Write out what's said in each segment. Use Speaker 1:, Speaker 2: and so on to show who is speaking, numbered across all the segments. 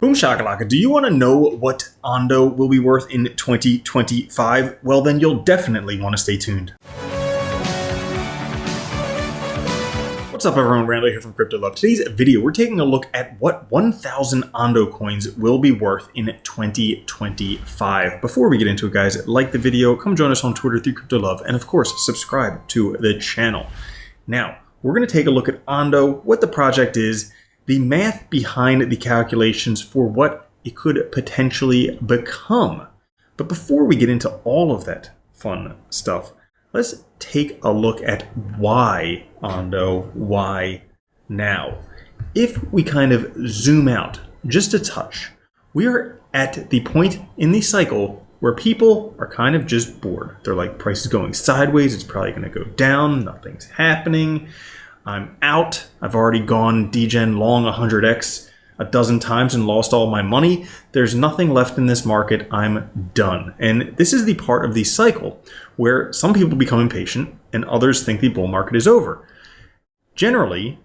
Speaker 1: Boom shakalaka, do you want to know what Ondo will be worth in 2025? Well, then you'll definitely want to stay tuned. What's up everyone, Randall here from Crypto Love. Today's video, we're taking a look at what 1,000 Ondo coins will be worth in 2025. Before we get into it, guys, like the video, come join us on Twitter through Crypto Love, and of course, subscribe to the channel. Now, we're going to take a look at Ondo, what the project is, the math behind the calculations for what it could potentially become. But before we get into all of that fun stuff, let's take a look at why Ondo, why now. If we kind of zoom out just a touch, we are at the point in the cycle where people are kind of just bored. They're like, price is going sideways, it's probably going to go down, nothing's happening. I'm out. I've already gone degen long 100x a dozen times and lost all my money. There's nothing left in this market. I'm done. And this is the part of the cycle where some people become impatient and others think the bull market is over. Generally,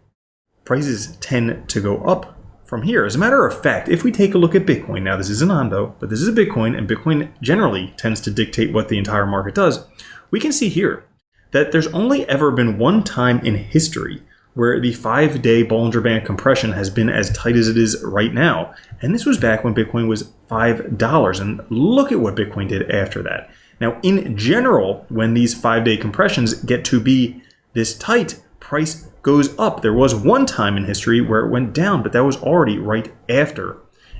Speaker 1: prices tend to go up from here. As a matter of fact, if we take a look at Bitcoin, now this isn't Ondo, but this is a Bitcoin, and Bitcoin generally tends to dictate what the entire market does, we can see here that there's only ever been one time in history where the 5-day Bollinger Band compression has been as tight as it is right now. And this was back when Bitcoin was $5. And look at what Bitcoin did after that. Now, in general, when these 5-day compressions get to be this tight, price goes up. There was one time in history where it went down, but that was already right after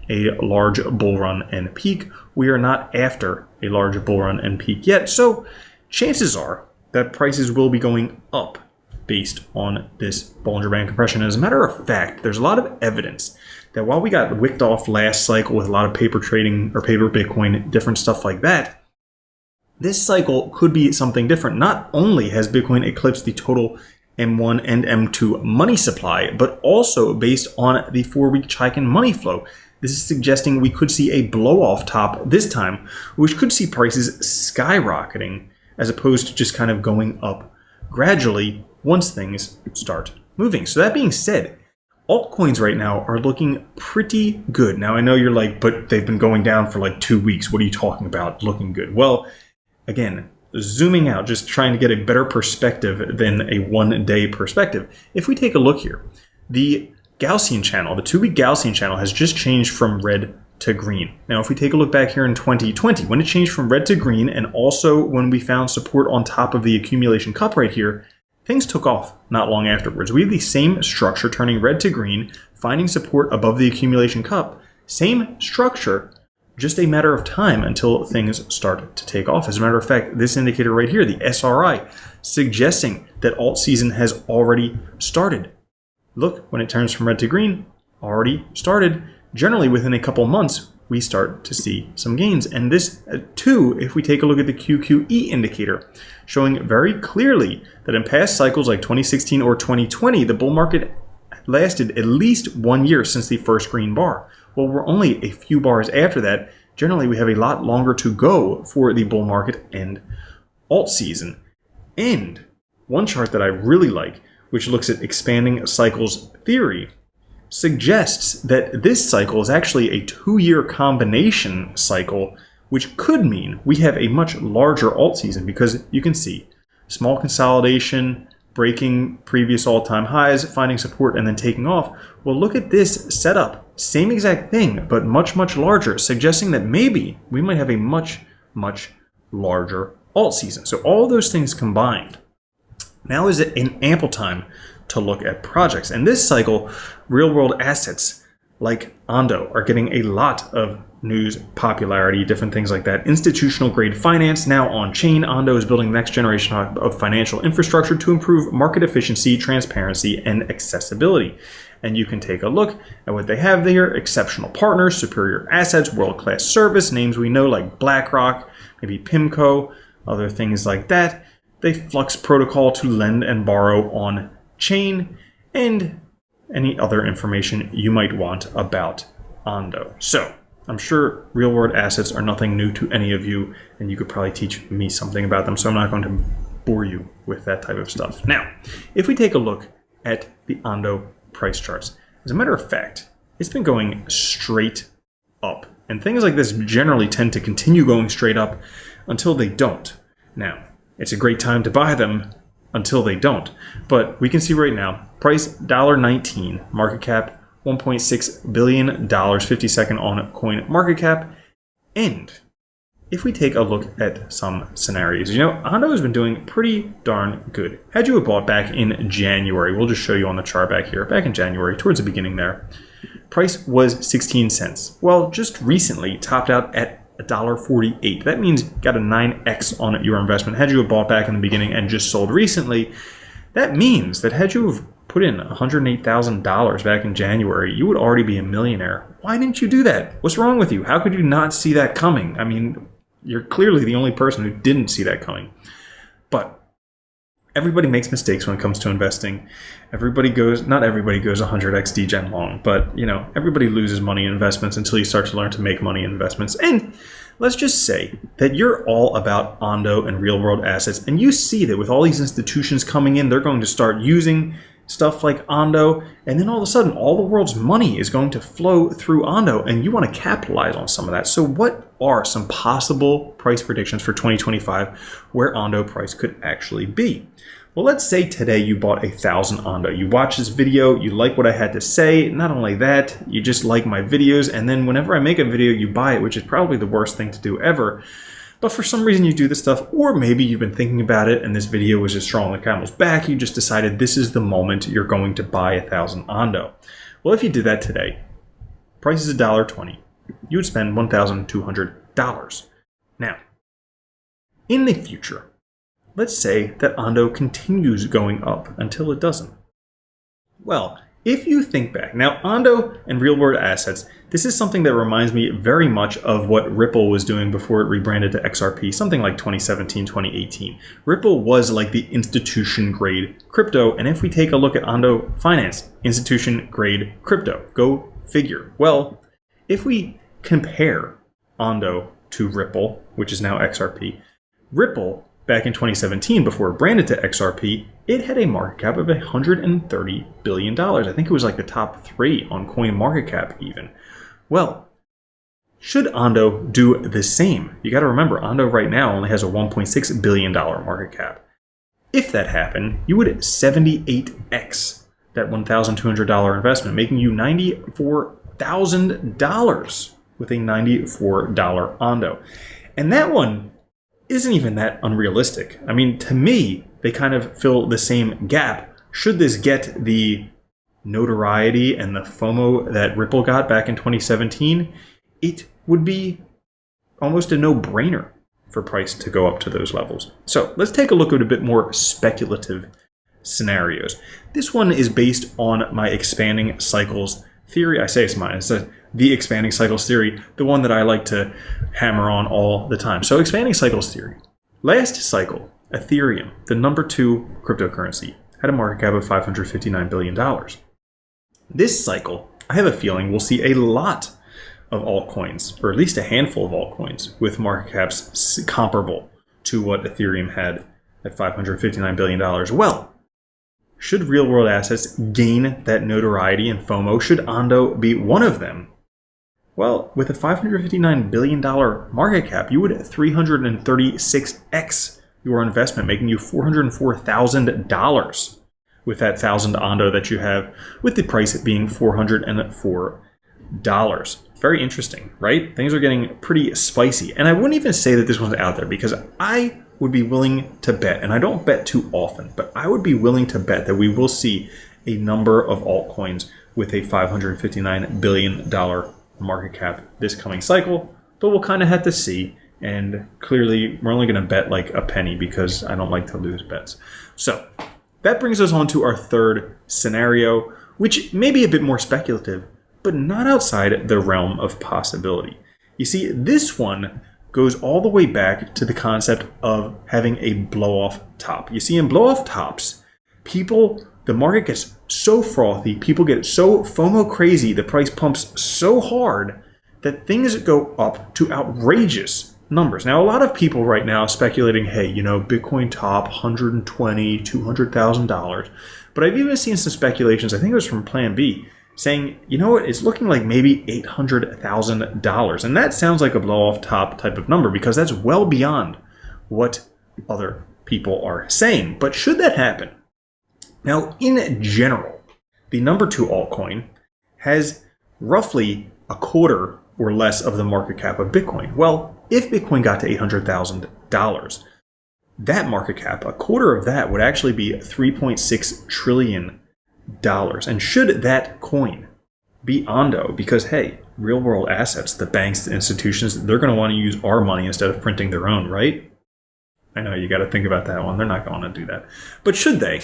Speaker 1: a large bull run and peak. We are not after a large bull run and peak yet. So chances are that prices will be going up based on this Bollinger Band compression. As a matter of fact, there's a lot of evidence that while we got wicked off last cycle with a lot of paper trading or paper Bitcoin, different stuff like that, this cycle could be something different. Not only has Bitcoin eclipsed the total M1 and M2 money supply, but also based on the 4-week Chaikin money flow. This is suggesting we could see a blow-off top this time, which could see prices skyrocketing as opposed to just kind of going up gradually once things start moving. So that being said, altcoins right now are looking pretty good. Now I know you're like, but they've been going down for like 2 weeks. What are you talking about looking good? Well, again, zooming out, just trying to get a better perspective than a 1-day perspective. If we take a look here, the Gaussian channel, the 2-week Gaussian channel has just changed from red to green. Now, if we take a look back here in 2020, when it changed from red to green, and also when we found support on top of the accumulation cup right here, things took off not long afterwards. We have the same structure turning red to green, finding support above the accumulation cup. Same structure, just a matter of time until things start to take off. As a matter of fact, this indicator right here, the SRI, suggesting that alt season has already started. Look, when it turns from red to green, already started. Generally, within a couple months, we start to see some gains. And this, too, if we take a look at the QQE indicator, showing very clearly that in past cycles like 2016 or 2020, the bull market lasted at least 1 year since the first green bar. Well, we're only a few bars after that. Generally, we have a lot longer to go for the bull market and alt season. And one chart that I really like, which looks at expanding cycles theory, suggests that this cycle is actually a 2-year combination cycle, which could mean we have a much larger alt season because you can see small consolidation, breaking previous all-time highs, finding support, and then taking off. Well, look at this setup. Same exact thing, but much, much larger, suggesting that maybe we might have a much, much larger alt season. So all those things combined, now is an ample time to look at projects. And this cycle, real-world assets like Ondo are getting a lot of news, popularity, different things like that. Institutional grade finance now on chain. Ondo is building the next generation of financial infrastructure to improve market efficiency, transparency, and accessibility. And you can take a look at what they have there. Exceptional partners, superior assets, world-class service, names we know like BlackRock, maybe PIMCO, other things like that. They flux protocol to lend and borrow on chain, and any other information you might want about Ondo. So I'm sure real world assets are nothing new to any of you, and you could probably teach me something about them, so I'm not going to bore you with that type of stuff. Now, if we take a look at the Ondo price charts, as a matter of fact, it's been going straight up. And things like this generally tend to continue going straight up until they don't. Now, it's a great time to buy them until they don't. But we can see right now, price $1.19, market cap $1.6 billion, 52nd on coin market cap. And if we take a look at some scenarios, Ondo has been doing pretty darn good. Had you have bought back in January, we'll just show you on the chart back here, back in January, towards the beginning there, price was 16 cents. Well, just recently topped out at $1.48. That means got a 9x on your investment. Had you have bought back in the beginning and just sold recently, that means that had you have put in $108,000 back in January, you would already be a millionaire. Why didn't you do that? What's wrong with you? How could you not see that coming? I mean, you're clearly the only person who didn't see that coming. But everybody makes mistakes when it comes to investing. Not everybody goes 100x degen long, but everybody loses money in investments until you start to learn to make money in investments. And let's just say that you're all about Ondo and real world assets, and you see that with all these institutions coming in, they're going to start using stuff like Ondo, and then all of a sudden all the world's money is going to flow through Ondo, and you want to capitalize on some of that. So what are some possible price predictions for 2025 where Ondo price could actually be? Well, let's say today you bought 1,000 Ondo. You watch this video, you like what I had to say. Not only that, you just like my videos, and then whenever I make a video, you buy it, which is probably the worst thing to do ever. But for some reason you do this stuff, or maybe you've been thinking about it and this video was just throwing the camel's back. You just decided this is the moment you're going to buy 1,000 Ondo. Well, if you did that today, price is $1.20. You would spend $1,200. Now, in the future, let's say that Ondo continues going up until it doesn't. Well, if you think back, now Ondo and real world assets, this is something that reminds me very much of what Ripple was doing before it rebranded to XRP, something like 2017, 2018. Ripple was like the institution grade crypto, and if we take a look at Ondo Finance, institution grade crypto, go figure. Well, if we compare Ondo to Ripple, which is now XRP, Ripple back in 2017, before it branded to XRP, it had a market cap of $130 billion. I think it was like the top 3 on coin market cap even. Well, should Ondo do the same? You got to remember, Ondo right now only has a $1.6 billion market cap. If that happened, you would 78x that $1,200 investment, making you $94,000 with a $94 Ondo. And that one isn't even that unrealistic. I mean, to me, they kind of fill the same gap. Should this get the notoriety and the FOMO that Ripple got back in 2017, it would be almost a no-brainer for price to go up to those levels. So let's take a look at a bit more speculative scenarios. This one is based on my expanding cycles theory. I say it's mine. It's the expanding cycles theory, the one that I like to hammer on all the time. So expanding cycles theory. Last cycle, Ethereum, the number 2 cryptocurrency, had a market cap of $559 billion. This cycle, I have a feeling we'll see a lot of altcoins, or at least a handful of altcoins, with market caps comparable to what Ethereum had at $559 billion. Well, should real-world assets gain that notoriety and FOMO? Should Ondo be one of them? Well, with a $559 billion market cap, you would 336x your investment, making you $404,000 with that 1,000 Ondo that you have, with the price being $404. Very interesting, right? Things are getting pretty spicy. And I wouldn't even say that this one's out there, because I would be willing to bet, and I don't bet too often, but I would be willing to bet that we will see a number of altcoins with a $559 billion market cap this coming cycle, but we'll kind of have to see. And clearly, we're only going to bet like a penny because I don't like to lose bets. So that brings us on to our third scenario, which may be a bit more speculative, but not outside the realm of possibility. You see, this one goes all the way back to the concept of having a blow-off top. You see, in blow-off tops, the market gets so frothy, people get so FOMO crazy, the price pumps so hard that things go up to outrageous numbers. Now, a lot of people right now are speculating, hey, Bitcoin top $120,000, $200,000. But I've even seen some speculations, I think it was from Plan B, saying, you know what, it's looking like maybe $800,000. And that sounds like a blow off top type of number because that's well beyond what other people are saying. But should that happen? Now, in general, the number 2 altcoin has roughly a quarter or less of the market cap of Bitcoin. Well, if Bitcoin got to $800,000, that market cap, a quarter of that would actually be $3.6 trillion. And should that coin be Ondo, because hey, real world assets, the banks, the institutions, they're going to want to use our money instead of printing their own, right? I know you got to think about that one. They're not going to do that. But should they?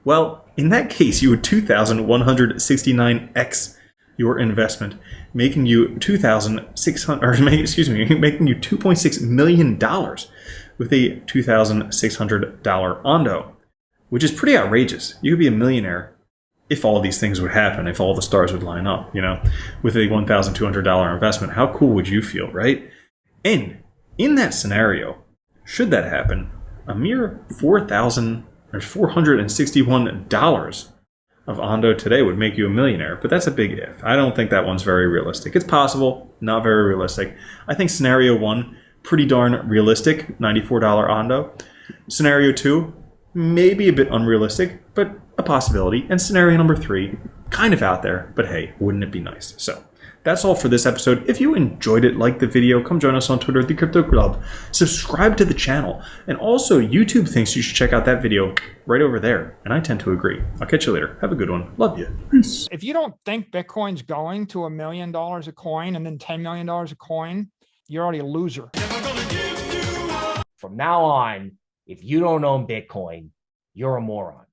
Speaker 1: Well, in that case, you would 2,169x your investment, making you $2.6 million with a $2,600 Ondo, which is pretty outrageous. You could be a millionaire if all these things would happen, if all the stars would line up, you know, with a $1,200 investment. How cool would you feel, right? And in that scenario, should that happen, a mere $461 of Ondo today would make you a millionaire, but that's a big if. I don't think that one's very realistic. It's possible, not very realistic. I think scenario 1, pretty darn realistic, $94 Ondo. Scenario 2, maybe a bit unrealistic, but a possibility. And scenario number 3, kind of out there, but hey, wouldn't it be nice? So that's all for this episode. If you enjoyed it, like the video, come join us on Twitter, The Crypto Club. Subscribe to the channel. And also, YouTube thinks you should check out that video right over there. And I tend to agree. I'll catch you later. Have a good one. Love you. Peace.
Speaker 2: If you don't think Bitcoin's going to $1 million a coin and then $10 million a coin, you're already a loser.
Speaker 3: From now on, if you don't own Bitcoin, you're a moron.